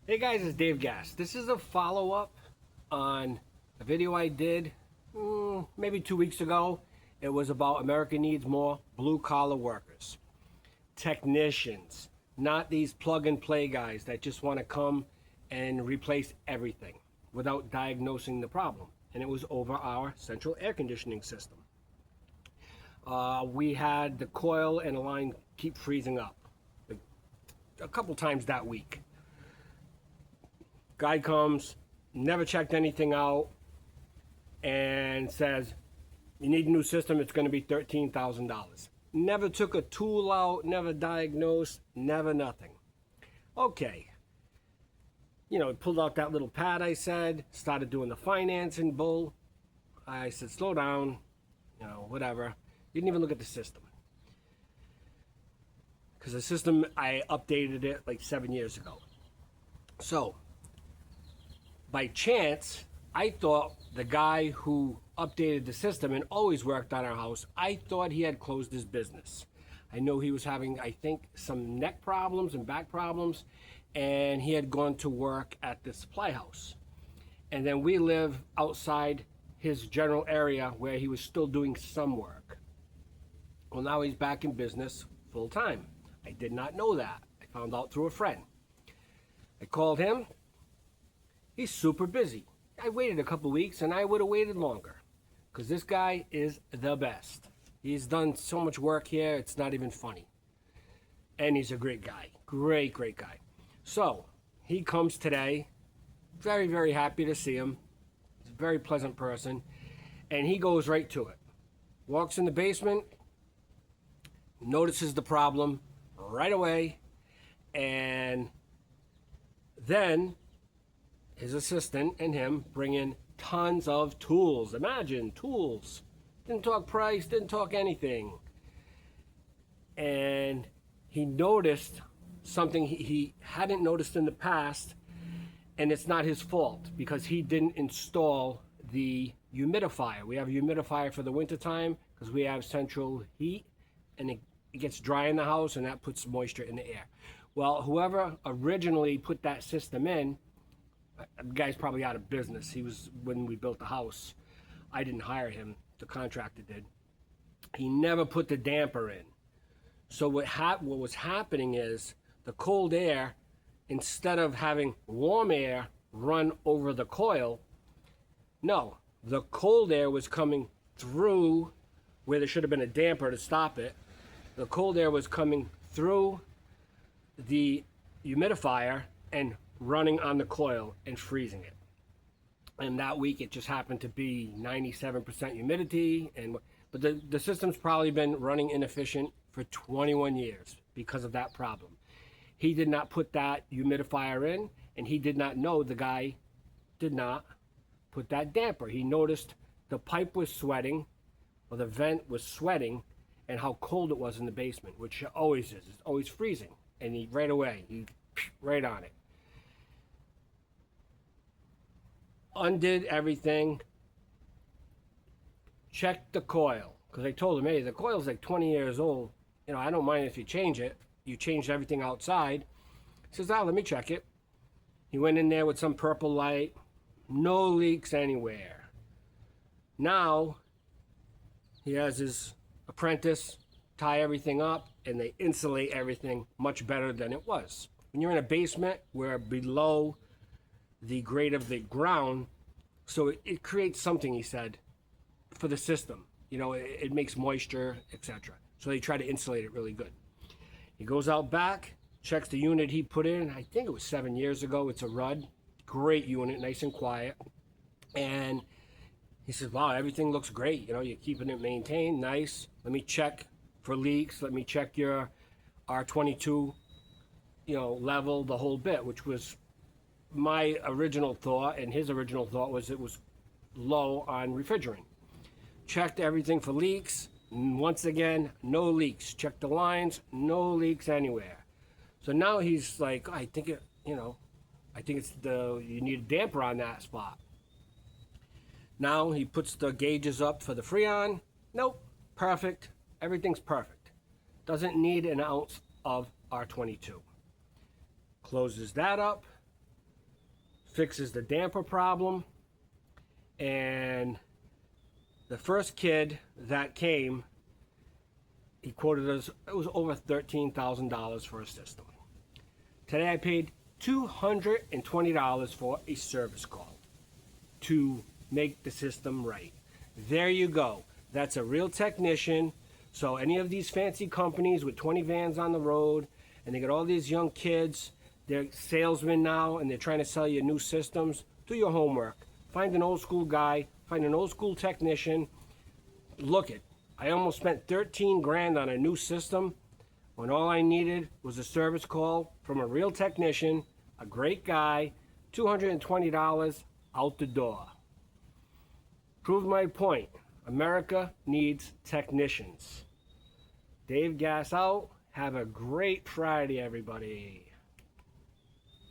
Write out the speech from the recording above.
Hey guys, it's Dave Gass. This is a follow-up on a video I did maybe 2 weeks ago. It was about America needs more blue-collar workers, technicians, not these plug-and-play guys that just want to come and replace everything without diagnosing the problem. And it was over our central air conditioning system. We had the coil and the line keep freezing up a couple times that week. Guy comes, never checked anything out, and says, you need a new system, it's going to be $13,000. Never took a tool out, never diagnosed, never nothing. Okay. Pulled out that little pad I said, started doing the financing bull. I said, slow down, whatever. Didn't even look at the system. Because the system, I updated it like 7 years ago. So, by chance, I thought the guy who updated the system and always worked on our house, I thought he had closed his business. I know he was having, I think, some neck problems and back problems, and he had gone to work at the supply house. And then we live outside his general area where he was still doing some work. Well, now he's back in business full time. I did not know that. I found out through a friend. I called him. He's super busy. I waited a couple weeks and I would have waited longer because this guy is the best. He's done so much work here, it's not even funny. And he's a great guy. Great guy. So, he comes today. Very, very happy to see him. He's a very pleasant person. And he goes right to it. Walks in the basement, notices the problem right away, and then his assistant and him bring in tons of tools. Imagine, tools. Didn't talk price, didn't talk anything. And he noticed something he hadn't noticed in the past, and it's not his fault because he didn't install the humidifier. We have a humidifier for the wintertime because we have central heat, and it gets dry in the house, and that puts moisture in the air. Well, whoever originally put that system in, the guy's probably out of business. He was when we built the house. I didn't hire him. The contractor did. He never put the damper in. So what was happening is the cold air, instead of having warm air run over the coil, no, the cold air was coming through where there should have been a damper to stop it. The cold air was coming through the humidifier and running on the coil and freezing it. And that week it just happened to be 97% humidity, but the system's probably been running inefficient for 21 years because of that problem. He did not put that humidifier in, and he did not know the guy did not put that damper. He noticed the pipe was sweating, or the vent was sweating, and how cold it was in the basement, which it always is. It's always freezing. And he right away, right on it. Undid everything, checked the coil, because I told him, hey, the coil's like 20 years old. I don't mind if you change it. You changed everything outside. He says, let me check it. He went in there with some purple light. No leaks anywhere. Now, he has his apprentice tie everything up, and they insulate everything much better than it was. When you're in a basement, we're below the grade of the ground, so it creates something, he said, for the system. It makes moisture, etc. So they try to insulate it really good. He goes out back, checks the unit he put in. I think it was 7 years ago. It's a Rudd. Great unit, nice and quiet. And he says, wow, everything looks great. You're keeping it maintained, nice. Let me check for leaks. Let me check your R22, level, the whole bit, which was my original thought, and his original thought was it was low on refrigerant. Checked everything for leaks. Once again, no leaks. Checked the lines, no leaks anywhere. So now he's like, I think it's you need a damper on that spot. Now he puts the gauges up for the Freon. Nope, perfect. Everything's perfect. Doesn't need an ounce of R22. Closes that up. fixes the damper problem. And the first kid that came, he quoted us, it was over $13,000 for a system. Today I paid $220 for a service call to make the system right. There you go. That's a real technician. So any of these fancy companies with 20 vans on the road, and they got all these young kids, they're salesmen now, and they're trying to sell you new systems, do your homework. Find an old school guy, find an old school technician. Look it, I almost spent 13 grand on a new system when all I needed was a service call from a real technician, a great guy, $220 out the door. Proved my point. America needs technicians. Dave Gass out. Have a great Friday, everybody.